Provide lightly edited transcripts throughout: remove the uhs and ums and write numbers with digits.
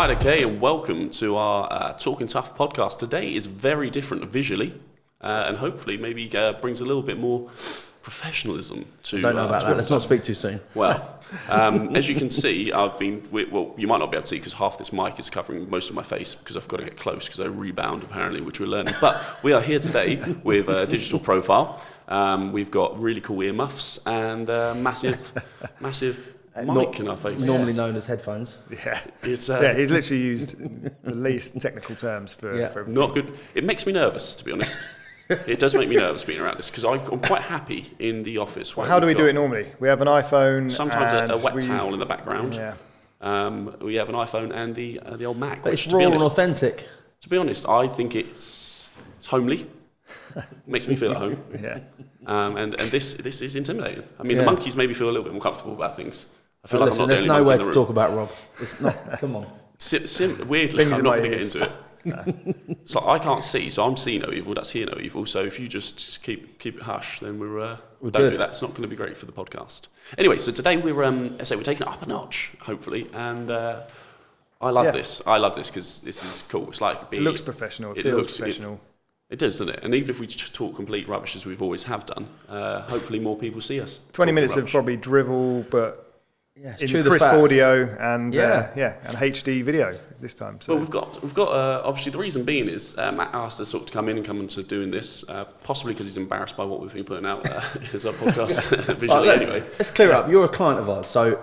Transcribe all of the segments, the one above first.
Right, okay, and welcome to our Talkin TUF podcast. Today is very different visually, and hopefully maybe brings a little bit more professionalism to... I don't know about that, let's not speak too soon. Well, as you can see, well, you might not be able to see because half this mic is covering most of my face because I've got to get close because I rebound apparently, which we're learning. But we are here today with a digital profile. We've got really cool earmuffs and massive mic in our face. Normally known as headphones. Yeah, he's literally used the least technical terms for everything. Not good. It makes me nervous, to be honest. It does make me nervous being around this because I'm quite happy in the office. Well, how do we do it normally? We have an iPhone. Sometimes a wet towel in the background. Yeah. We have an iPhone and the old Mac. But which, it's raw and authentic. To be honest, I think it's homely. Makes me feel at home. Yeah. And this is intimidating. I mean, the monkeys maybe feel a little bit more comfortable about things. I feel Listen, there's no way to talk about Rob. It's not. Come on. Weirdly, I'm not going to get into it. No. So I can't see, so I'm seeing no evil. That's hear no evil. So if you just keep it hush, then we're don't good. do that. It's not going to be great for the podcast. Anyway, so today we're taking it up a notch, hopefully, and I love this. I love this because this is cool. It's like it looks professional. It feels professional. It does, doesn't it? And even if we talk complete rubbish as we've always have done, hopefully more people see us. 20 minutes of probably drivel, but in crisp audio and and HD video this time. So well, we've got obviously the reason being is Matt asked us to come into doing this, possibly because he's embarrassed by what we've been putting out as our podcast visually. Anyway, let's clear up. You're a client of ours, so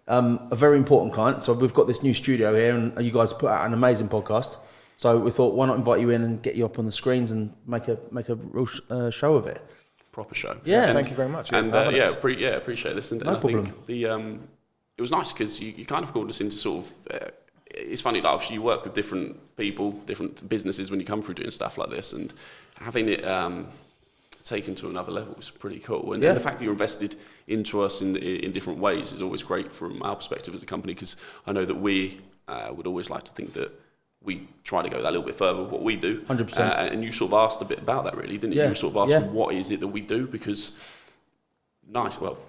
a very important client. So we've got this new studio here, and you guys put out an amazing podcast. So we thought, why not invite you in and get you up on the screens and make a real show of it. Proper show. Yeah. Thank you very much. And appreciate this. And No I problem. think it was nice because you kind of called us into sort of. It's funny, like, obviously you work with different people, different businesses when you come through doing stuff like this, and having it taken to another level is pretty cool. And the fact that you're invested into us in different ways is always great from our perspective as a company, because I know that we would always like to think that we try to go that little bit further with what we do. 100%. And you sort of asked a bit about that, really, didn't you? You sort of asked what is it that we do, because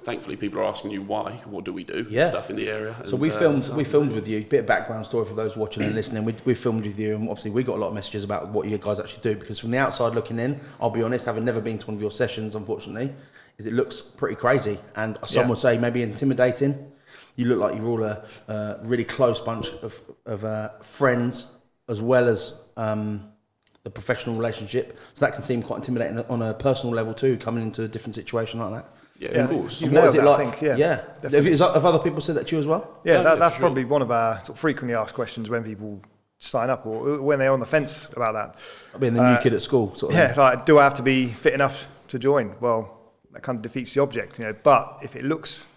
thankfully people are asking you why, what do we do, stuff in the area. So we filmed with you, bit of background story for those watching and listening. We filmed with you, and obviously we got a lot of messages about what you guys actually do, because from the outside looking in, I'll be honest, having never been to one of your sessions, unfortunately, it looks pretty crazy, and some would say maybe intimidating. You look like you're all a really close bunch of friends, as well as the professional relationship. So that can seem quite intimidating on a personal level too, coming into a different situation like that. Yeah, of course. You've nailed that, I think. Have other people said that to you as well? Yeah, that's probably one of our sort of frequently asked questions when people sign up or when they're on the fence about that. Being the new kid at school, sort of. Yeah, like, do I have to be fit enough to join? Well, that kind of defeats the object, But if it looks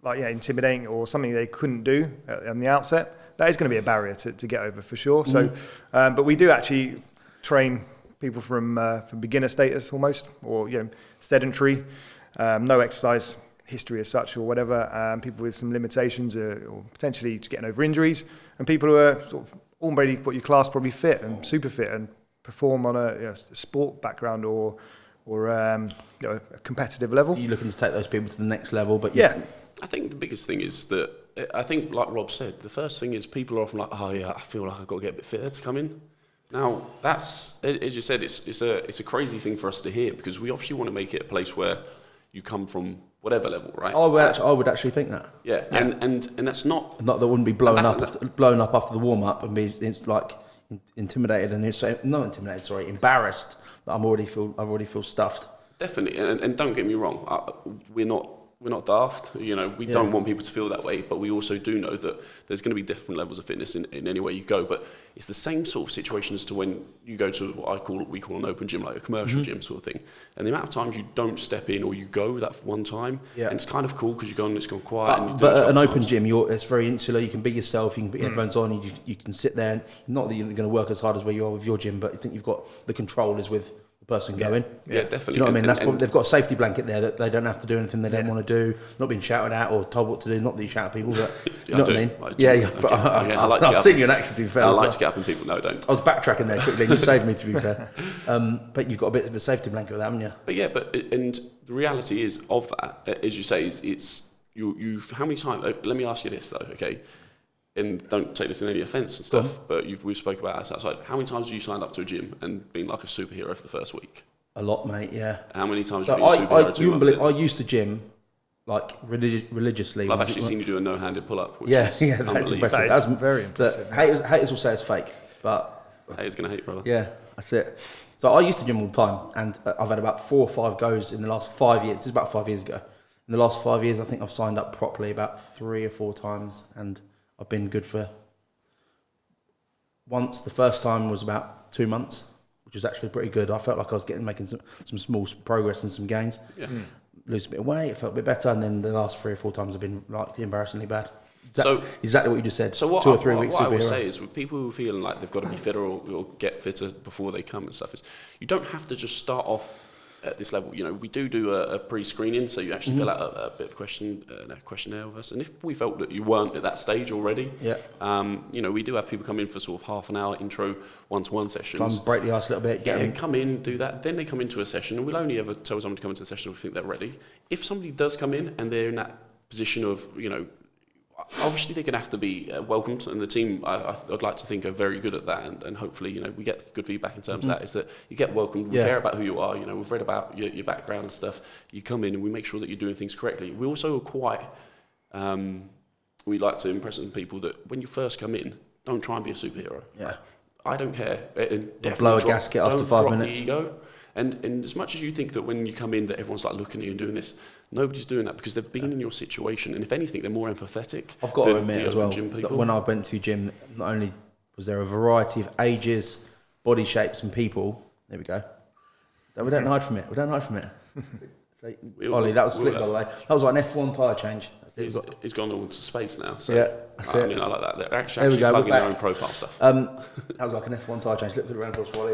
like intimidating or something they couldn't do on the outset, that is going to be a barrier to get over for sure. So, but we do actually train people from beginner status almost, or sedentary, no exercise history as such or whatever. People with some limitations or potentially just getting over injuries, and people who are sort of already what you class probably fit and super fit and perform on a sport background or a competitive level. You're looking to take those people to the next level, but I think the biggest thing is that, I think, like Rob said, the first thing is people are often like, oh yeah, I feel like I've got to get a bit fitter to come in. Now, that's, as you said, it's a crazy thing for us to hear, because we obviously want to make it a place where you come from whatever level, right? I would actually think that. Yeah. And that's not that wouldn't be blown up after the warm up and be intimidated and embarrassed that I already feel stuffed. Definitely, and don't get me wrong, we're not daft. We don't want people to feel that way, but we also do know that there's going to be different levels of fitness in any way you go. But it's the same sort of situation as to when you go to what we call an open gym, like a commercial gym sort of thing. And the amount of times you don't step in or you go that one time, and it's kind of cool because you go and it's gone quiet. But an open gym, it's very insular. You can be yourself. You can put headphones on. You can sit there. And not that you're going to work as hard as where you are with your gym, but I think you've got the control is with person going. Yeah, definitely. Do you know what I mean? That's what they've got a safety blanket there that they don't have to do anything they don't want to do, not being shouted at or told what to do. Not that you shout at people, but you know what I mean? But I've seen you in action, to be fair. I like to get up and people know don't. I was backtracking there quickly and you saved me, to be fair. But you've got a bit of a safety blanket with that, haven't you? But and the reality is of that, as you say, is it's you how many times, let me ask you this though, okay? and don't take this in any offence and stuff, but we've spoke about us outside. How many times have you signed up to a gym and been like a superhero for the first week? A lot, mate. Yeah. How many times So have you been a superhero 2 months in? I used to gym like religiously. I've actually seen you do a no-handed pull-up, which yeah, is that's unbelievable. impressive. That is That's very impressive. Haters will say it's fake, but Haters gonna hate, brother. yeah, that's it. So I used to gym all the time, and I've had about 4 or 5 goes in the last 5 years. This is about 5 years ago. In the last 5 years, I think I've signed up properly about 3 or 4 times, and I've been good for once. The first time was about 2 months, which was actually pretty good. I felt like I was making some small progress and some gains. Yeah. Lose a bit of weight, it felt a bit better, and then the last 3 or 4 times have been like embarrassingly bad. So exactly what you just said. So what 2 or 3 weeks. What I would say is, with people who feel like they've got to be fitter or get fitter before they come and stuff, is you don't have to just start off at this level. You know, we do a pre-screening, so you actually fill out a bit of questionnaire with us. And if we felt that you weren't at that stage already, you know, we do have people come in for sort of half an hour intro one-to-one sessions. Try and break the ice a little bit. Come in, do that. Then they come into a session, and we'll only ever tell someone to come into a session if we think they're ready. If somebody does come in and they're in that position of, you know, obviously they're going to have to be welcomed, and the team I'd like to think are very good at that, and hopefully, you know, we get good feedback in terms of that, is that you get welcomed, we care about who you are, you know, we've read about your background and stuff, you come in and we make sure that you're doing things correctly. We also are quite, we like to impress on people that when you first come in, don't try and be a superhero. Yeah. I don't care. And blow a gasket after 5 minutes. The ego. And as much as you think that when you come in that everyone's like looking at you and doing this, nobody's doing that because they've been in your situation, and if anything, they're more empathetic. I've got to admit as well that when I went to gym, not only was there a variety of ages, body shapes, and people. There we go. That we don't hide from it. We don't hide from it. Ollie, that was slick, by the way. That was like an F1 tyre change. He's gone all into space now. So yeah, that's it. I mean, I like that. They're actually plugging their own profile stuff. That was like an F1 tyre change. Look good around us, Wally.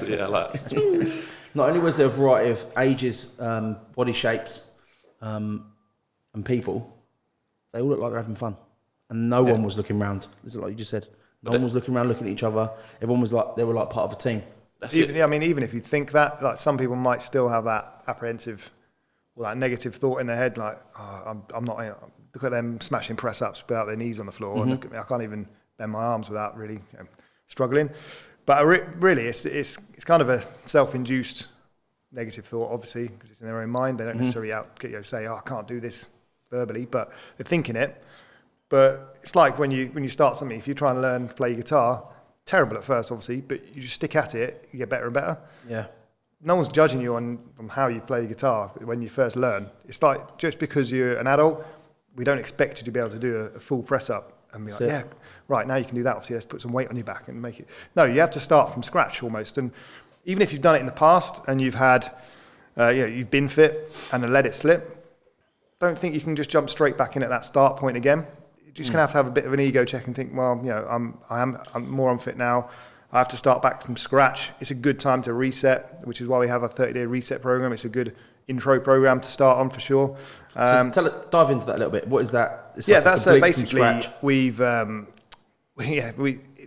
Yeah, I like that. Not only was there a variety of ages, body shapes, and people, they all looked like they're having fun. And no one was looking round. Is it like you just said? No one was looking around looking at each other. Everyone was like, they were like part of a team. I mean, even if you think that, like some people might still have that apprehensive or that negative thought in their head, like, oh, I'm not, look at them smashing press-ups without their knees on the floor, and look at me, I can't even bend my arms without really struggling. But really, it's kind of a self-induced negative thought, obviously, because it's in their own mind. They don't necessarily say, oh, I can't do this verbally, but they're thinking it. But it's like when you start something, if you're trying to learn to play guitar, terrible at first, obviously, but you just stick at it, you get better and better. Yeah. No one's judging you on how you play guitar when you first learn. It's like, just because you're an adult, we don't expect you to be able to do a full press up and be like, yeah, right, now you can do that. Obviously, let's put some weight on your back and make it. No, you have to start from scratch almost. And even if you've done it in the past and you've had, you've been fit and let it slip, don't think you can just jump straight back in at that start point again. You're just going to have a bit of an ego check and think, well, I'm more unfit now. I have to start back from scratch. It's a good time to reset, which is why we have a 30-day reset program. It's a good intro program to start on for sure. So dive into that a little bit. What is that? It's that's basically we've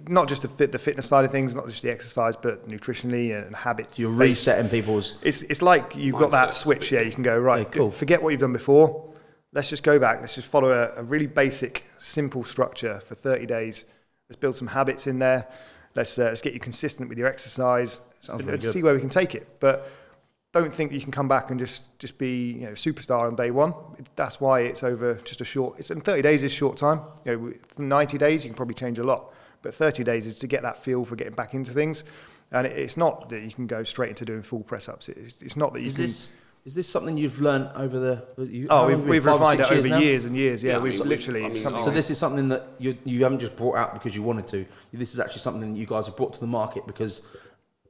not just the fitness side of things, not just the exercise, but nutritionally and habits. You're resetting people's. It's like you've got that switch. Yeah, you can go right. Cool. Forget what you've done before. Let's just go back. Let's just follow a really basic, simple structure for 30 days. Let's build some habits in there. Let's get you consistent with your exercise. Really see where we can take it. But don't think that you can come back and just be superstar on day one. That's why it's over just a short. 30 days is short time. 90 days you can probably change a lot, but 30 days is to get that feel for getting back into things. And it's not that you can go straight into doing full press ups. It's not that you can. Is this something you've learned over the? We've refined it over years and years. Yeah, we've literally. So this is something that you haven't just brought out because you wanted to. This is actually something that you guys have brought to the market because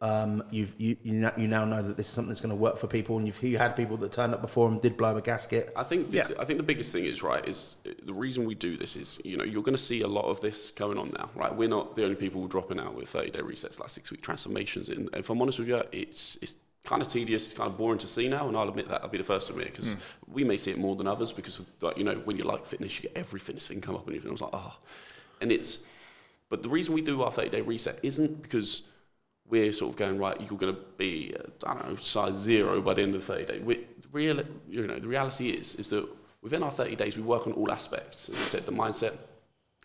you now know that this is something that's going to work for people, and you had people that turned up before and did blow a gasket. I think the biggest thing is the reason we do this is you're going to see a lot of this going on now, right? We're not the only people dropping out with 30-day resets, like 6-week transformations. And if I'm honest with you, it's kind of tedious, it's kind of boring to see now, and I'll admit that. I'll be the first to admit, because we may see it more than others, because when you like fitness, you get every fitness thing come up, and I was like, but the reason we do our 30-day reset isn't because we're sort of going, right, you're going to be, size 0 by the end of the 30 days. The reality is that within our 30 days, we work on all aspects. As I said, the mindset,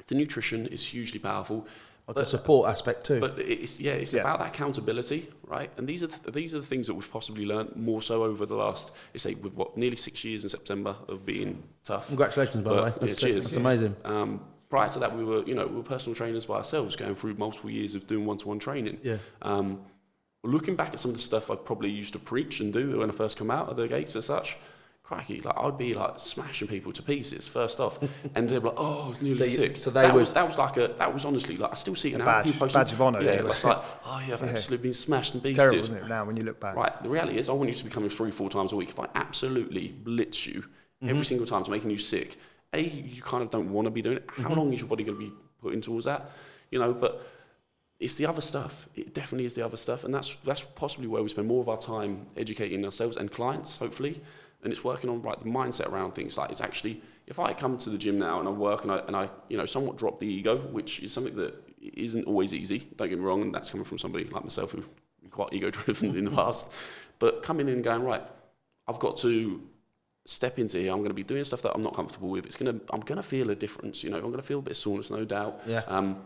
the nutrition is hugely powerful. The support aspect too. But it's about that accountability, right? And these are the things that we've possibly learned more so over the last, with nearly 6 years in September of being TUF. Congratulations, by the way. Cheers. That's amazing. Prior to that, we were personal trainers by ourselves, going through multiple years of doing one-to-one training. Yeah. Looking back at some of the stuff I probably used to preach and do when I first come out of the gates as such, crikey, like I'd be like smashing people to pieces first off, and they're like, "Oh, I was nearly sick." So that was honestly like I still see it now. Badge of honour. Yeah, it's like, "Oh yeah, I've actually been smashed and beasted." It's terrible, isn't it? Now when you look back. Right. The reality is, I want you to be coming 3-4 times a week. If I absolutely blitz you every single time to making you sick, you kind of don't want to be doing it. How long is your body going to be putting towards that? But it's the other stuff. It definitely is the other stuff, and that's possibly where we spend more of our time educating ourselves and clients, hopefully. And it's working on the mindset around things. Like, it's actually, if I come to the gym now and I work and I somewhat drop the ego, which is something that isn't always easy, don't get me wrong, and that's coming from somebody like myself who's quite ego driven in the past, but coming in and going, right, I've got to step into here, I'm going to be doing stuff that I'm not comfortable with, I'm going to feel a difference, I'm going to feel a bit of soreness, no doubt. Yeah. I'm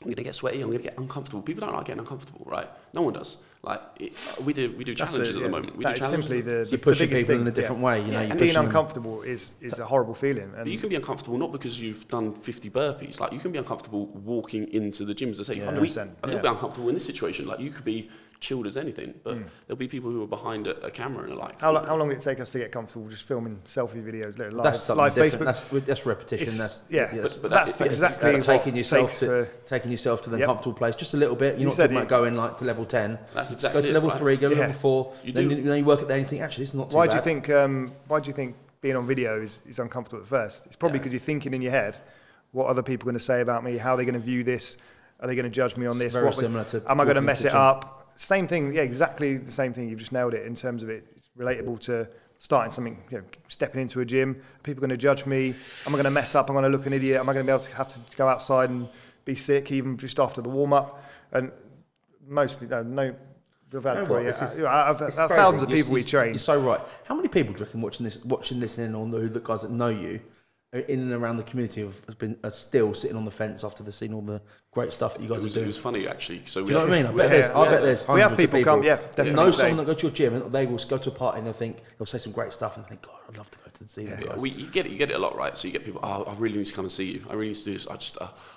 going to get sweaty, I'm going to get uncomfortable. People don't like getting uncomfortable, right? No one does. We do challenges at the moment. We do challenges. Simply you're pushing people in a different way. And being uncomfortable is a horrible feeling. And but you can be uncomfortable not because you've done 50 burpees. Like, you can be uncomfortable walking into the gym. As I say, a little bit uncomfortable in this situation. Like, you could be chilled as anything, but there'll be people who are behind a camera and are like, how long did it take us to get comfortable just filming selfie videos, live Facebook? That's repetition. But that's exactly taking yourself to the comfortable place just a little bit. You're not talking about going like to level 10. That's just go to level 3, go to level 4. Then you work at there and you think, actually, this is not too bad. Why do you think being on video is uncomfortable at first? It's probably because you're thinking in your head, what are other people going to say about me? How are they going to view this? Are they going to judge me on this? Very similar to am I going to mess it up? Same thing, exactly the same thing. You've just nailed it in terms of it's relatable to starting something, stepping into a gym. Are people going to judge me? Am I going to mess up? Am I going to look an idiot? Am I going to be able to have to go outside and be sick even just after the warm up? And most people, I've had thousands of people we train. You're so right. How many people do you reckon watching this in, or the guys that know you, in and around the community are still sitting on the fence after they've seen all the great stuff that you guys are doing? It was funny, actually. So do you know what I mean? I bet there's hundreds we have people come, definitely. Know someone that go to your gym and they will go to a party and they'll say some great stuff and think, God, I'd love to go to see these guys. You get it a lot, right? So you get people, I really need to come and see you. I really need to do this.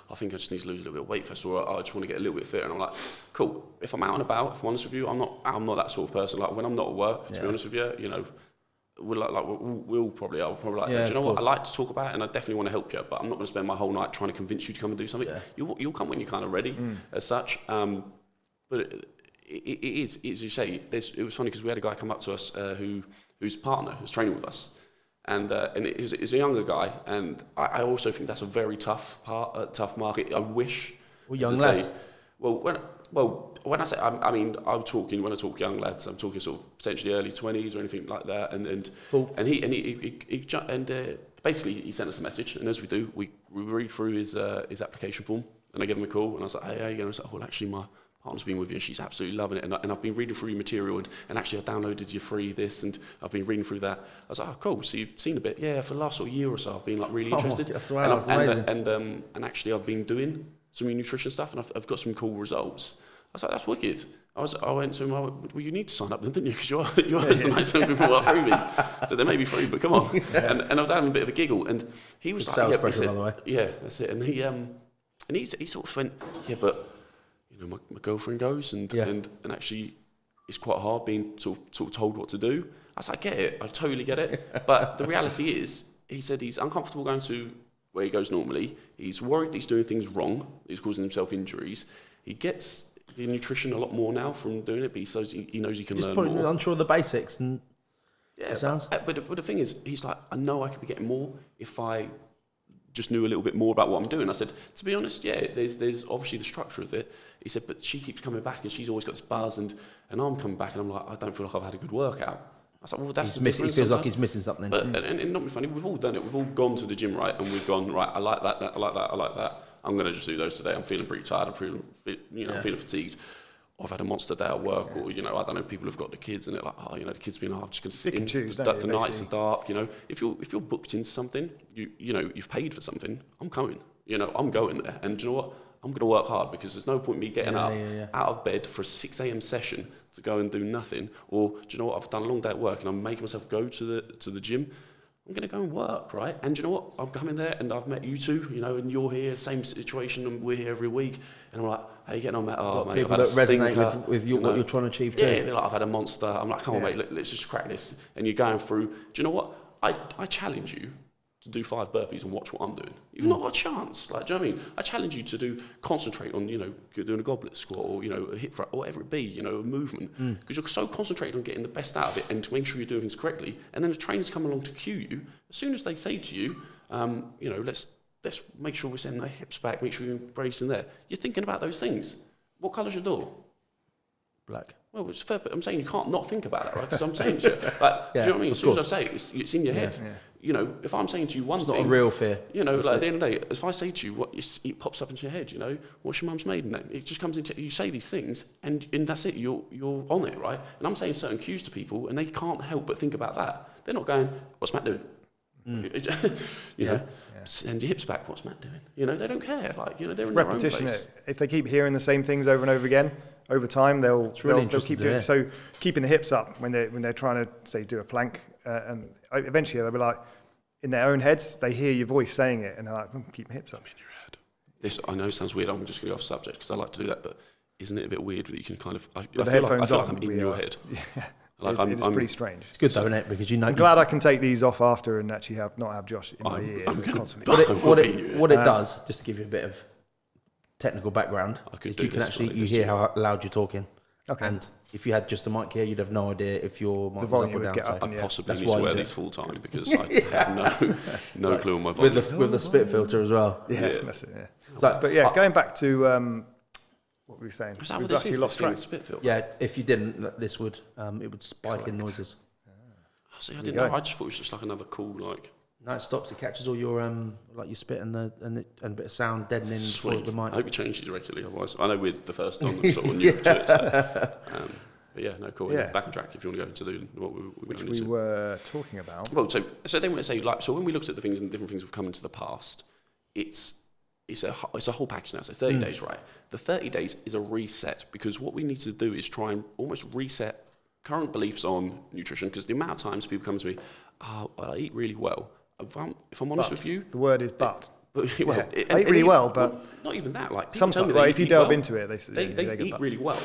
I think I just need to lose a little bit of weight first, or I just want to get a little bit fitter. And I'm like, cool. If I'm out and about, if I'm honest with you, I'm not that sort of person. Like, when I'm not at work, to be honest with you, I'll probably like, do you know what I like to talk about, and I definitely want to help you, but I'm not going to spend my whole night trying to convince you to come and do something. You'll come when you're kind of ready, as such. But it is, as you say, it was funny because we had a guy come up to us whose partner was training with us, and he's a younger guy, and I also think that's a very tough market. I wish. Well, young lads. When I say, when I talk young lads, I'm talking sort of potentially early 20s or anything like that, and basically he sent us a message, and as we do, we read through his application form, and I gave him a call, and I was like, hey, how you going? I was like, well, actually, my partner's been with you, and she's absolutely loving it, and I've been reading through your material, and actually I downloaded your free this, and I've been reading through that. I was like, oh, cool, so you've seen a bit. Yeah, for the last sort of year or so, I've been like really interested. That's right, that's amazing. And actually I've been doing some nutrition stuff, and I've got some cool results. I was like, that's wicked. I went to him, well, you need to sign up then, didn't you? Because you're always the nice people who are freebies. So they may be free, but come on. And I was having a bit of a giggle, and he was like, sales pressure, by the way. Yeah, that's it. And he sort of went, yeah, but my girlfriend goes, and actually it's quite hard being sort of told what to do. I was like, I get it, I totally get it. But the reality is, he said he's uncomfortable going to where he goes normally. He's worried that he's doing things wrong. He's causing himself injuries. He gets the nutrition a lot more now from doing it, but he knows he can learn more. Just unsure of the basics. And but the thing is, he's like, I know I could be getting more if I just knew a little bit more about what I'm doing. I said, to be honest, there's obviously the structure of it. He said, but she keeps coming back and she's always got this buzz, and I'm coming back and I'm like, I don't feel like I've had a good workout. I was like, well, that's he feels like he's missing something. But and not be funny, we've all done it. We've all gone to the gym, right, and we've gone, right, I like that, I like that, I like that. I'm going to just do those today. I'm feeling pretty tired. I'm feeling fatigued. Or I've had a monster day at work, or I don't know. People have got the kids, and they're like, the kids being, I'm just going to sit in. The nights are dark. If you're booked into something, you've paid for something. I'm coming. You know, I'm going there, and do you know what? I'm going to work hard, because there's no point me getting up out of bed for a 6 a.m. session to go and do nothing. Or do you know what? I've done a long day at work and I'm making myself go to the gym. I'm going to go and work, right? And do you know what? I'm coming there and I've met you two, you know, and you're here, same situation, and we're here every week. And I'm like, how you getting on, mate? Oh, mate, people I've had that a stinker, resonate with you, what you're trying to achieve too. Yeah, they're like, I've had a monster. I'm like, come on, mate, let's just crack this. And you're going through, do you know what? I challenge you to do 5 burpees and watch what I'm doing. You've not got a chance. Like, do you know what I mean? I challenge you to concentrate on, you know, doing a goblet squat or, you know, a hip thrust or whatever it be, you know, a movement. Because you're so concentrated on getting the best out of it and to make sure you're doing things correctly. And then the trainers come along to cue you. As soon as they say to you, you know, let's make sure we're sending our hips back, make sure you're embracing there. You're thinking about those things. What colour's your door? Black. Well, it's fair, but I'm saying you can't not think about that, right? Because I'm saying to you, like, do you know what I mean? As soon as I say it, it's in your head. Yeah. You know, if I'm saying to you one thing... It's not a real fear. You know, like at the end of the day, if I say to you, it pops up into your head, you know, what's your mum's maiden name? It just comes into... You say these things, and that's it, you're on it, right? And I'm saying certain cues to people, and they can't help but think about that. They're not going, what's Matt doing? You know, send your hips back, what's Matt doing? You know, they don't care. Like, you know, they're in their own place. If they keep hearing the same things over and over again, over time they'll keep doing it. So keeping the hips up when they're trying to, say, do a plank, and eventually they'll be like, in their own heads, they hear your voice saying it, and they're like, keep my hips up. In your head. This, I know, sounds weird. I'm just going to go off subject because I like to do that, but isn't it a bit weird that you can kind of... I feel like I'm in your head. Yeah. Like it's pretty strange. It's good though, isn't it? Because you know... I'm glad I can take these off after and actually not have Josh in my ear constantly. What it does, just to give you a bit of technical background, is you can actually hear how loud you're talking. Okay. And if you had just a mic here, you'd have no idea if your mic the was volume up or would down. get up. I possibly need to wear these full time because I have no clue on my volume. With the spit filter as well. Yeah, that's it. Yeah. So, but yeah, going back to what were we saying? Is that We've what actually lost track. Spit filter? Yeah, if you didn't, this would it would spike in noises. See, I didn't know. I just thought it was just like another cool like. No, it stops. It catches all your like your spit and a bit of sound deadening for the mic. I hope you change these regularly, otherwise I know we're the first on them, sort of new to it. So, but yeah, no, cool. Yeah. Back on track if you want to go into what we were talking about. Well, so they want to say like, so when we looked at the things and different things we've come into the past, it's a whole package now. So 30 days, right? The 30 days is a reset because what we need to do is try and almost reset current beliefs on nutrition, because the amount of times people come to me, I eat really well. If I'm honest with you, the word is but. I eat really well, but not even that. Like sometimes, if you delve into it, they eat really well.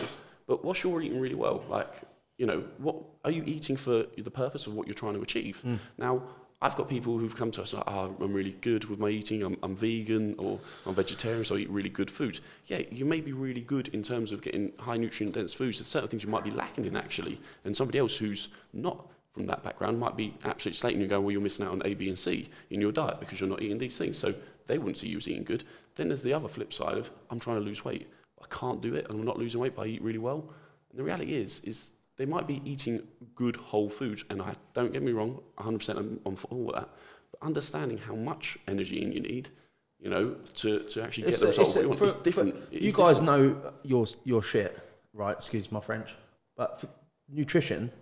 But what's your eating really well? Like, you know, what are you eating for the purpose of what you're trying to achieve? Now, I've got people who've come to us like, I'm really good with my eating. I'm vegan or I'm vegetarian, so I eat really good food. Yeah, you may be really good in terms of getting high nutrient dense foods. There's certain things you might be lacking in actually, and somebody else who's not from that background might be absolutely slating you and going, well, you're missing out on A, B, and C in your diet because you're not eating these things. So they wouldn't see you as eating good. Then there's the other flip side of, I'm trying to lose weight. I can't do it, and I'm not losing weight, but I eat really well. And the reality is they might be eating good whole foods, and I don't get me wrong, 100% on all of that, but understanding how much energy you need, you know, to actually get the result you want is different. You guys know your shit, right? Excuse my French, but for nutrition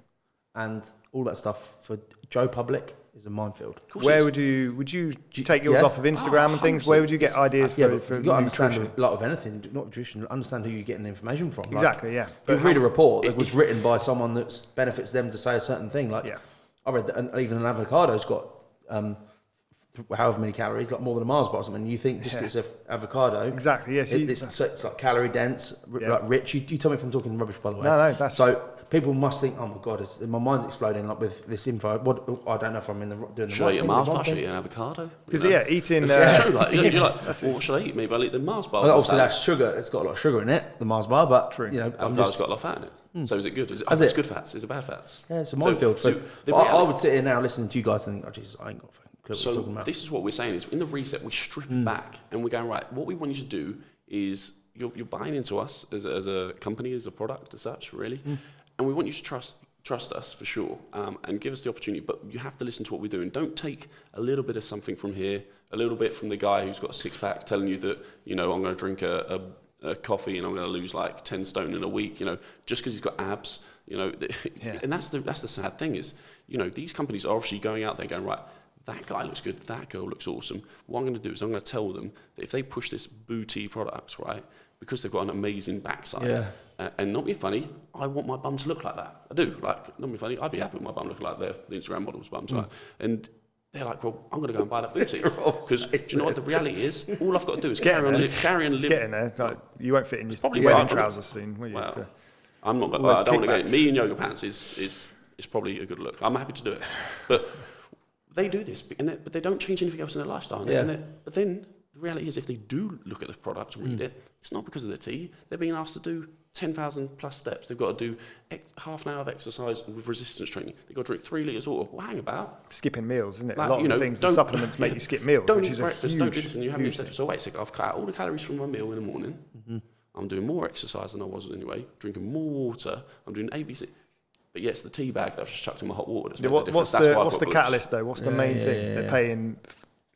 and all that stuff for Joe Public is a minefield. Where would you take yours off of Instagram and things? Where would you get ideas for you've got to understand a lot of anything, not nutrition. Understand who you're getting the information from. Exactly, yeah. But you read a report that was written by someone that benefits them to say a certain thing. Like, I read that, and even an avocado's got however many calories, like more than a Mars bar or something. And you think just it's an avocado. Exactly, yes. It's like calorie dense, like rich. You tell me if I'm talking rubbish, by the way. No, that's so. People must think, oh my God, my mind's exploding like with this info. I don't know if I'm doing the right thing. Should I eat a Mars bar? Should I eat an avocado? Because eating... you're like, well, what should I eat? Maybe I'll eat the Mars bar. Well, obviously that's sugar. It's got a lot of sugar in it, the Mars bar, but true. You know, avocado's got a lot of fat in it. So is it good? Is it good fats? Is it bad fats? Yeah, it's a minefield. So I would sit here now listening to you guys and think, oh Jesus, I ain't got a clue what you're talking about. This is what we're saying is in the reset we strip it back and we're going, right, what we want you to do is you're buying into us as a company, as a product as such, really. And we want you to trust us for sure, and give us the opportunity, but you have to listen to what we're doing. Don't take a little bit of something from here, a little bit from the guy who's got a six-pack telling you that, you know, I'm going to drink a coffee and I'm going to lose like 10 stone in a week, you know, just because he's got abs, you know. And that's the sad thing is, you know, these companies are obviously going out there going, right, that guy looks good, that girl looks awesome. What I'm going to do is I'm going to tell them that if they push this booty product, right, because they've got an amazing backside, and not be funny, I want my bum to look like that. I do. Like, not be funny, I'd be happy with my bum looking like the Instagram models' bums. Right? And they're like, well, I'm going to go and buy that booty. Because do you know what the reality is? All I've got to do is carry on living. It's getting there. Like, you won't fit in your probably wedding trousers soon, will you? Well, So. I'm not. I don't want to go. Me in yoga pants is probably a good look. I'm happy to do it, but they do this, but they don't change anything else in their lifestyle. But then the reality is, if they do look at the product and read it, it's not because of the tea. They're being asked to do 10,000 plus steps. They've got to do half an hour of exercise with resistance training. They've got to drink 3 litres of water. Well, hang about. Skipping meals, isn't it? Like, a lot of the things, the supplements make you skip meals. Don't which eat is breakfast, don't do this, and you haven't said, so wait a second, I've cut out all the calories from my meal in the morning. I'm doing more exercise than I was anyway, drinking more water, I'm doing ABC. But yes, the tea bag that I've just chucked in my hot water. What's the catalyst though? What's the main thing? They're paying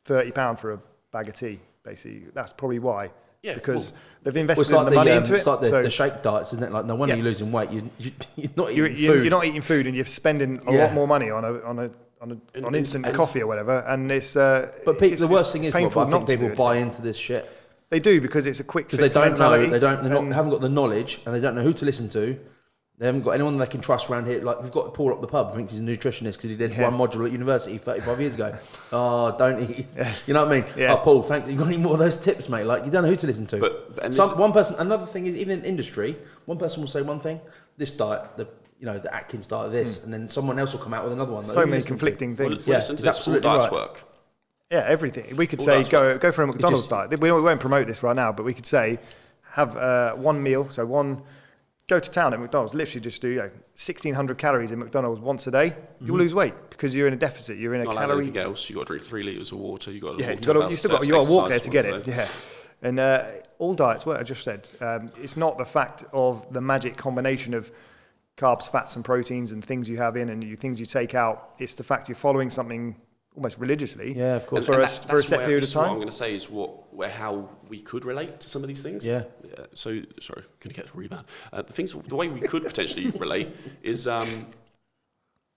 £30 for a bag of tea, basically. That's probably why. Yeah, because they've invested the money into it. It's like the shake diets, isn't it? Like, no wonder you're losing weight. You're not eating food. You're not eating food, and you're spending a lot more money on instant coffee or whatever. And it's. But the worst thing is, I think people buy into this shit. They do, because it's a quick fix because they don't mentality. know, haven't got the knowledge, and they don't know who to listen to. They haven't got anyone they can trust around here. Like, we've got Paul up the pub, who thinks he's a nutritionist because he did one module at university 35 years ago. Oh, don't eat. You know what I mean? Yeah. Oh, Paul, thanks. You've got any more of those tips, mate? Like, you don't know who to listen to. One person. Another thing is, even in industry, one person will say one thing. This diet, the Atkins diet, this, and then someone else will come out with another one. So many conflicting things. Well, listen to this. All diets work. Yeah, everything. We could say go for a McDonald's diet. We won't promote this right now, but we could say have one meal. So go to town at McDonald's. Literally just do 1,600 calories in McDonald's once a day. You'll lose weight because you're in a deficit. You're in a calorie. Anything else? You got to drink 3 litres of water. You got to you got to walk there to get it. Yeah, and all diets work. I just said it's not the fact of the magic combination of carbs, fats, and proteins and things you have in and things you take out. It's the fact you're following something almost religiously, of course, for a set period of time. What I'm going to say is how we could relate to some of these things. So sorry, going to get a rebound. The way we could potentially relate is that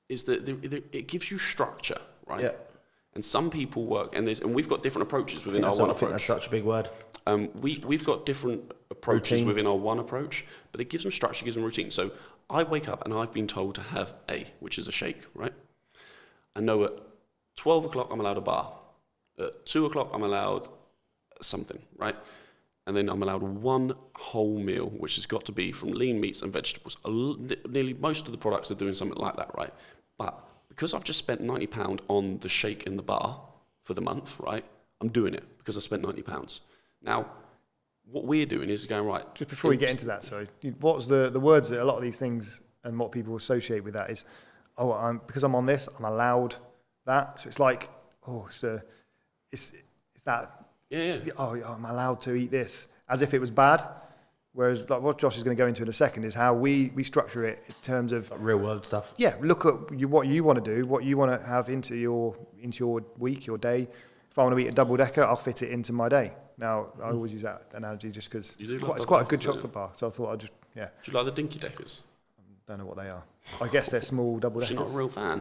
it gives you structure, right? Yeah. And some people work, and we've got different approaches within our one approach. I think that's such a big word. We've got different approaches within our one approach, but it gives them structure, gives them routine. So I wake up and I've been told to have which is a shake, right? I know at 12 o'clock I'm allowed a bar. At 2 o'clock I'm allowed something, right? And then I'm allowed one whole meal, which has got to be from lean meats and vegetables. Nearly most of the products are doing something like that, right? But because I've just spent £90 on the shake in the bar for the month, right? I'm doing it because I spent £90. Now, what we're doing is going, right. Just before we get into that, sorry, what's the words that a lot of these things and what people associate with that is, because I'm on this, I'm allowed that. So it's like, it's that. I'm allowed to eat this, as if it was bad. Whereas, like what Josh is going to go into in a second, is how we structure it in terms of real world stuff. Yeah, look at what you want to do, what you want to have into your week, your day. If I want to eat a double decker, I'll fit it into my day. Now, I always use that analogy just because it's quite a good chocolate bar. So I thought I'd just Do you like the Dinky Deckers? Don't know what they are. I guess they're small double deckers. You're not a real fan.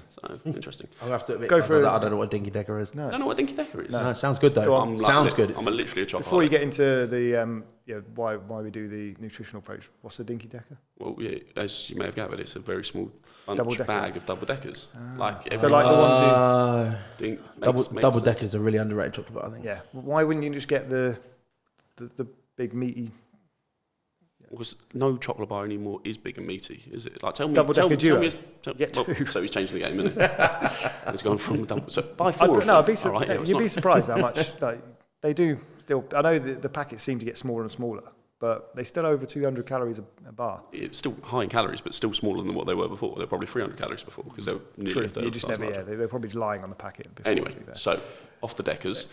So interesting. I'll have to admit, I don't know what a Dinky Decker is. No. Don't know what a Dinky Decker is. No, it sounds good though. Sounds good. I'm literally a chocolate. Before you get into the why we do the nutritional approach, what's a Dinky Decker? Well, as you may have gathered, it's a very small bag of double deckers. Like the ones double deckers are really underrated chocolate bar, I think. Yeah. Why wouldn't you just get the big meaty? Because no chocolate bar anymore is big and meaty, is it? Like, tell me. So he's changing the game, isn't it? It's gone from double. So buy 4 of them. You'd be surprised how much they do still. I know the packets seem to get smaller and smaller, but they still over 200 calories a bar. It's still high in calories, but still smaller than what they were before. They're probably 300 calories before because they're nearly a third of the size larger. They're probably lying on the packet. Anyway, so off the Deckers.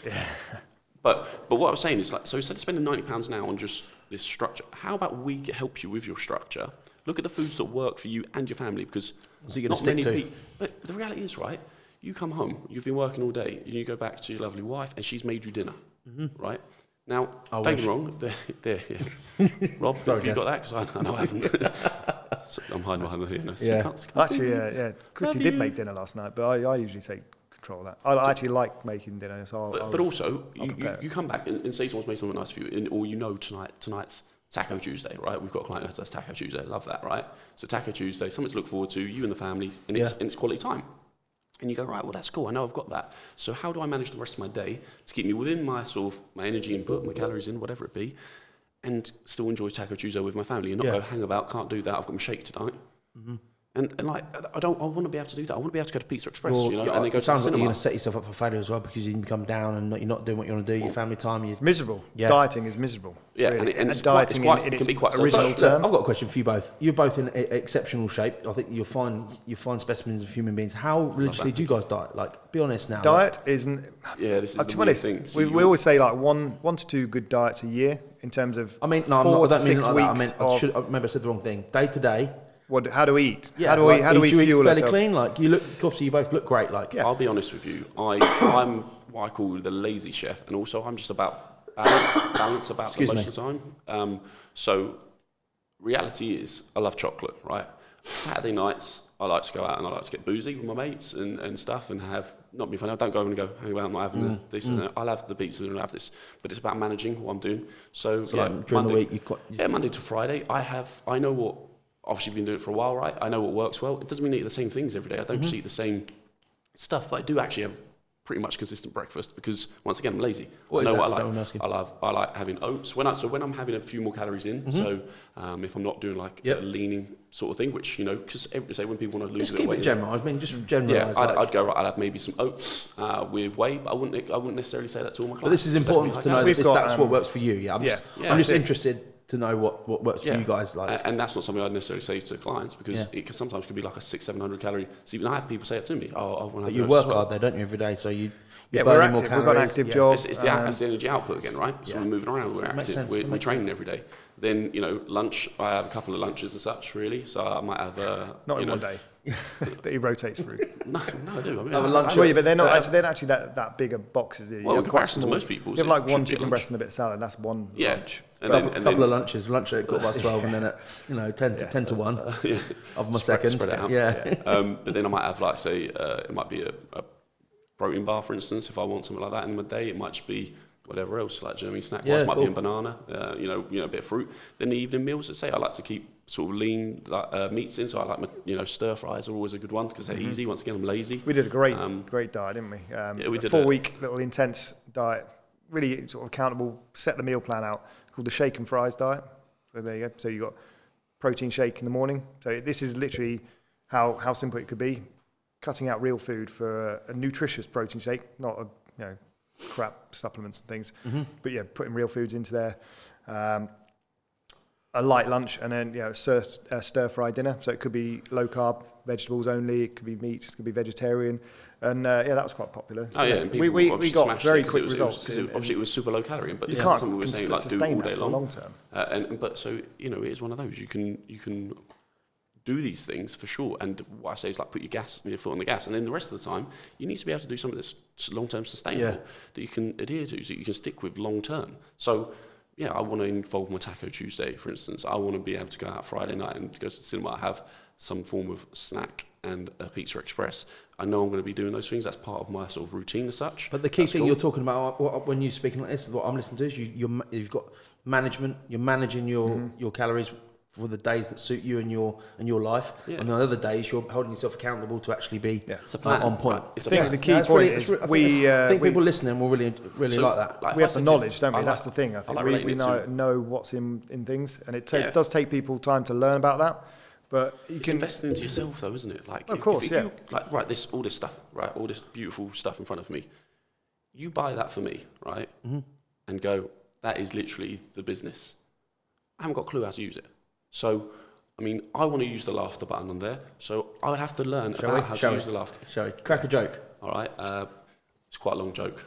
But what I was saying is, so instead of spending £90 now on just this structure, how about we help you with your structure? Look at the foods that work for you and your family, because not many people. But the reality is, right? You come home, you've been working all day, and you go back to your lovely wife, and she's made you dinner, right? Now, don't get me wrong, Rob, have you got that? Because I know I haven't. I'm hiding behind the here. Actually, Christy did make dinner last night, but I usually take control that. I actually like making dinner, so but also, I'll prepare it. you come back and say someone's made something nice for you, or tonight's Taco Tuesday, right? We've got a client who does Taco Tuesday. Love that, right? So Taco Tuesday, something to look forward to, you and the family, and it's quality time. And you go, right, well, that's cool. I know I've got that. So how do I manage the rest of my day to keep me within my my energy input, my calories in, whatever it be, and still enjoy Taco Tuesday with my family and not go hang about, can't do that, I've got my shake tonight. Mm-hmm. And like, I want to be able to do that. I want to be able to go to Pizza Express, and then go to the sounds like cinema. you're going to set yourself up for failure as well, because you can come down and you're not doing what you want to do. Your family time is miserable. Yeah. Dieting is miserable. Yeah, really. and it's dieting it in can be quite original selfish. term. I've got a question for you both. You're both in exceptional shape. I think you'll find specimens of human beings. How religiously do you guys diet? Like, be honest now. Diet isn't. Yeah, this is To the be weird honest, thing. So we always say like one to two good diets a year in terms of. I mean, no, 4 I to don't mean it 6 like that. I weeks mean, maybe I said the wrong thing. Day to day. How do we eat? Yeah, How do we fuel fairly ourselves? clean? Like, you look, obviously you both look great. Like, I'll be honest with you. I'm what I call the lazy chef, and also I'm just about balance about the most of the time. So reality is, I love chocolate, right? Saturday nights, I like to go out and I like to get boozy with my mates and stuff and have, not be funny, I don't go and go, hang about, I'm not having this and that. I'll have the pizza and I'll have this. But it's about managing what I'm doing. So like during the week, Monday to Friday, I know what, obviously been doing it for a while, right? I know what works well. It doesn't mean I eat the same things every day. I don't just eat the same stuff, but I do actually have pretty much consistent breakfast because, once again, I'm lazy. I know what I like. I like having oats. When I'm having a few more calories in, so if I'm not doing like a leaning sort of thing, which, because say when people want to lose a bit of weight. Keep it general. I mean, just generalise. Yeah, I'd go, right, I'd have maybe some oats with whey, but I wouldn't necessarily say that to all my clients. But this is important to know that that's what works for you. Yeah, I'm just interested to know what works for you guys. Like, and that's not something I'd necessarily say to clients because it sometimes could be like a 600-700 calorie. See, when I have people say it to me, I want to have. But you work hard, though, don't you, every day? So you're we're burning more active. calories. We've got an active job. It's the energy output again, right? So we're moving around, we're active, we're training every day. Then lunch. I have a couple of lunches and such, really. So I might have not in one day. That he rotates through. No, I do. I mean, have a lunch. Well, yeah, but they're not actually that bigger boxes. Well, in comparison to most people, you have like one chicken breast and a bit of salad. That's one lunch. And a couple of lunches. Lunch at 12:15, and then at 10 to 1 of my second. Spread it out. Yeah. But then I might have, like, say, it might be a protein bar, for instance. If I want something like that in my day, it might just be whatever else, like German snack wise, might be a banana, a bit of fruit. Then the evening meals, let's say, I like to keep sort of lean meats in, so I like my, stir fries are always a good one because they're easy. Once again, I'm lazy. We did a great diet, didn't we? We did 4-week little intense diet, really sort of accountable. Set the meal plan out called the shake and fries diet. So there you go. So you got protein shake in the morning. So this is literally how simple it could be. Cutting out real food for a nutritious protein shake, not a crap supplements and things. But putting real foods into there. A light lunch and then a stir fry dinner. So it could be low carb, vegetables only. It could be meats. It could be vegetarian. And that was quite popular. Oh yeah, and we got very quick results. Obviously, it was super low calorie, but it's can't something we were saying like do all day long. Term. But so it is one of those you can do these things for sure. And what I say is like put your foot on the gas, and then the rest of the time you need to be able to do something that's long term sustainable that you can adhere to, so you can stick with long term. So. Yeah, I want to involve my Taco Tuesday, for instance. I want to be able to go out Friday night and go to the cinema, have some form of snack and a Pizza Express. I know I'm going to be doing those things. That's part of my sort of routine as such. But the key thing you're talking about when you're speaking like this, what I'm listening to is you've got management. You're managing your calories for the days that suit you and your life. Yeah. And on other days, you're holding yourself accountable to actually be on point. I think the key point is I think people listening will really like that. We have the knowledge, don't we? That's the thing. I think we know what's in things, and it does take people time to learn about that. But it's investing into yourself, though, isn't it? Like, of course, if you, like, right, all this stuff, right, all this beautiful stuff in front of me. You buy that for me, right, and go, that is literally the business. I haven't got a clue how to use it. So, I mean, I want to use the laughter button on there, so I would have to learn about how to use the laughter. Shall we? Crack a joke. All right. It's quite a long joke.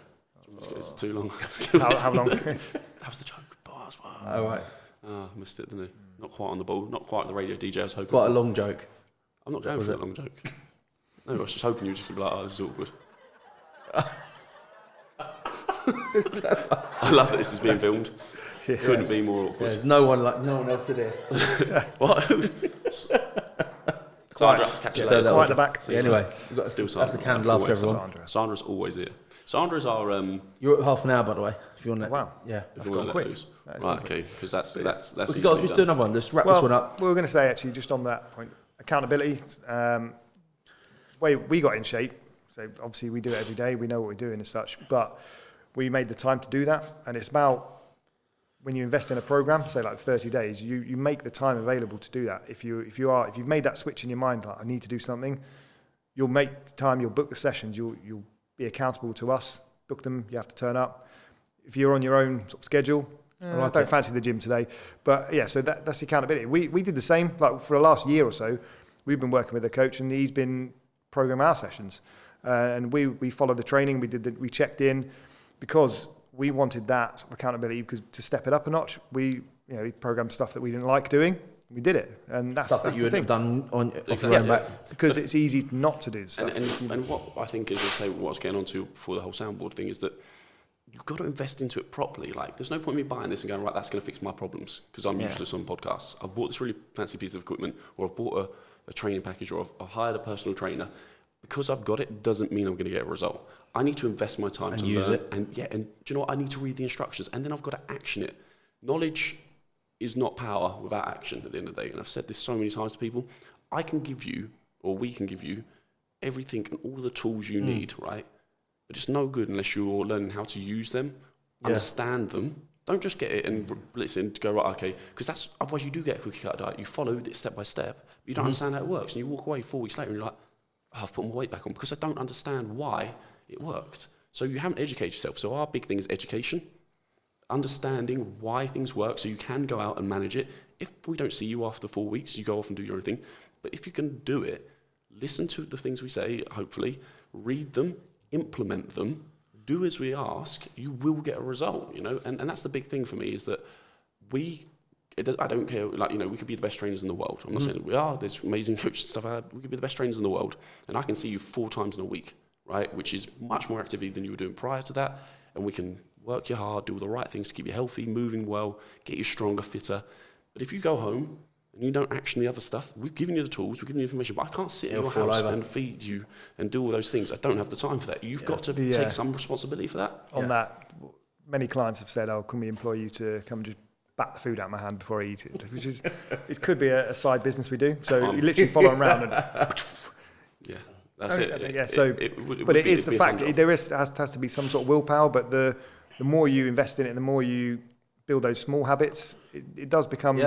Is it too long? How long? That was the joke. Bars. Oh, right. Missed it, didn't I? Not quite on the ball. Not quite the radio DJ I was hoping. Quite a long joke. I'm not going for a long joke. No, I was just hoping you would just be like, oh, this is awkward. I love that this is being filmed. Yeah. Couldn't be more awkward. There's no one else in here. What? Sandra, catch you later. Right at the back. Yeah, anyway, we've got Still that's the Sandra, canned love to always. everyone. Sandra's always here. Sandra's our. You're at half an hour, by the way. If you want to. Wow. Yeah. If you want to quick. let loose. That is Right, gone quick. okay, because that's Let's easily just do done. another one. Let's wrap this one up. We were going to say, actually, just on that point, accountability. Way we got in shape, so obviously we do it every day. We know what we're doing as such, but we made the time to do that. And it's about when you invest in a program, say like 30 days, you make the time available to do that. If you've made that switch in your mind, like I need to do something, you'll make time. You'll book the sessions. You'll be accountable to us. Book them. You have to turn up. If you're on your own sort of schedule, I don't fancy the gym today. But yeah, so that's the accountability. We did the same. Like for the last year or so, we've been working with a coach, and he's been programming our sessions. And we followed the training. We checked in because we wanted that sort of accountability because to step it up a notch. We programmed stuff that we didn't like doing. We did it, and that's Stuff that you wouldn't have done off your Yeah. own back. because it's easy not to do stuff. And what I think is, what I was getting onto before the whole soundboard thing is that you've got to invest into it properly. Like, there's no point in me buying this and going, right, that's going to fix my problems because I'm useless on podcasts. I've bought this really fancy piece of equipment, or I've bought a training package, or I've hired a personal trainer. Because I've got it doesn't mean I'm going to get a result. I need to invest my time to use learn. it. And do you know what? I need to read the instructions, and then I've got to action it. Knowledge is not power without action at the end of the day. And I've said this so many times to people. I can give you, or we can give you, everything and all the tools you need, right? But it's no good unless you're learning how to use them, understand them. Don't just get it and listen to go, right, okay, because that's, otherwise you do get a cookie cutter diet. You follow it step by step, but you don't understand how it works. And you walk away 4 weeks later and you're like, oh, I've put my weight back on because I don't understand why it worked. So you haven't educated yourself. So our big thing is education, understanding why things work so you can go out and manage it. If we don't see you after 4 weeks, you go off and do your own thing. But if you can do it, listen to the things we say, hopefully, read them, implement them, do as we ask, you will get a result, and that's the big thing for me is that I don't care, we could be the best trainers in the world. I'm not saying that we are, there's amazing coaches and stuff, we could be the best trainers in the world, and I can see you 4 times in a week, right, which is much more activity than you were doing prior to that, and we can work you hard, do all the right things to keep you healthy, moving well, get you stronger, fitter. But if you go home and you don't action the other stuff, we've given you the tools, we've given you the information, but I can't sit in your house and feed you and do all those things. I don't have the time for that. You've got to take some responsibility for that. On that, many clients have said, can we employ you to come and just bat the food out of my hand before I eat it? Which is, it could be a side business we do. So you literally follow them around and... Yeah, that's it. Yeah, so, but it is the fact that there has to be some sort of willpower, but the more you invest in it, the more you build those small habits, it does become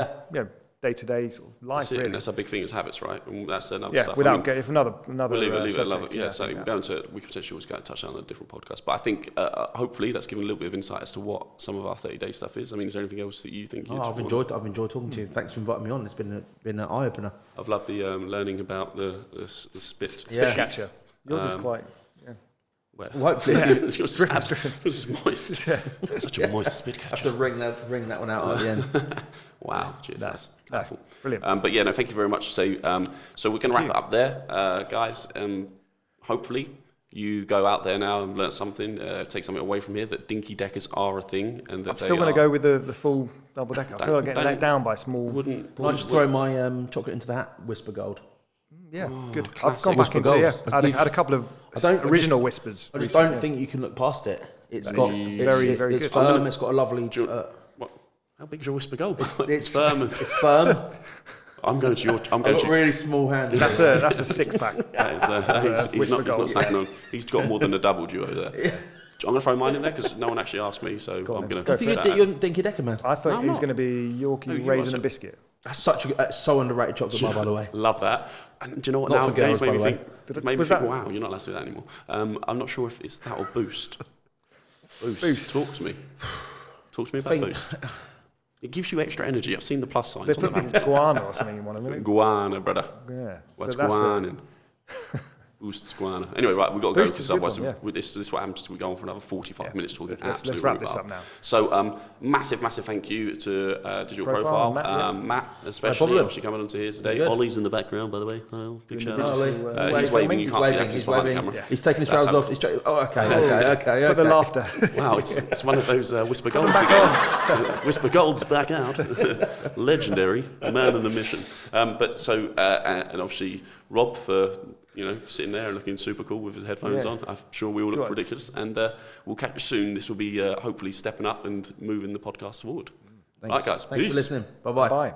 day-to-day sort of life. That's it, really. and that's our big thing is habits, right? And that's another stuff. Without getting another. We'll leave it. Subject, Yeah, so we're going to. We could potentially always go and touch on a different podcast, but I think hopefully that's given a little bit of insight as to what some of our 30-day stuff is. I mean, is there anything else that you think? I've enjoyed talking to you. Thanks for inviting me on. It's been an eye opener. I've loved the learning about the spit catcher. Yours is quite. Well, hopefully, yours is moist. Such a moist spit catcher. Have to ring that one out at the end. Wow, cheers, that's powerful. Brilliant. But yeah, no, thank you very much. So we're going to wrap it up there, guys. Hopefully you go out there now and learn something, take something away from here, that Dinky Deckers are a thing. And that I'm still going to go with the full double decker. I feel like getting let down by small. Can I just throw my chocolate into the hat? Whisper Gold. Yeah, good. Classic. I've gone back into I had a couple of original whispers. I just don't think you can look past it. It's very good. It's firm. It's got a lovely. How big's your Whisper Gold? It's firm. It's firm. I'm going to your. I've got really small hands. That's a 6-pack. He's not snacking on. He's got more than a double duo there. Yeah. I'm going to throw mine in there because no one actually asked me, so I'm going to. I think you're Dinky Decker, man. I thought he was going to be Yorkie raisin and biscuit. That's so underrated chocolate bar, by the way. Love that. And do you know what? Not Now for girls, maybe by the way. Wow, you're not allowed to do that anymore. I'm not sure if it's that or Boost. Boost. Talk to me. Talk to me about Boost. It gives you extra energy. I've seen the plus signs. They put guana or something in one of them. Guana, brother. Yeah. What's guana? Anyway, right, we've got to go Boost because is a good otherwise one, yeah. with this is what happens. We go on for another 45 minutes talking Let's absolute wrap this rhubarb. up now. So massive thank you to Digital Profile, Profile, Matt, Matt especially, obviously coming onto here today. Good. Ollie's in the background, by the way. Oh, big shout out. Ollie. He's waving. You can't see that 'cause he's behind the camera. Yeah. He's taking his That's trousers how- off. Okay. Put the laughter. Wow, it's one of those Whisper Golds again. Whisper Gold's back out. Legendary, man on the mission. But so, and obviously Rob for sitting there and looking super cool with his headphones on. I'm sure we all look ridiculous. And we'll catch you soon. This will be hopefully stepping up and moving the podcast forward. Thanks. All right, guys. Thanks Peace. for listening. Bye-bye. Bye.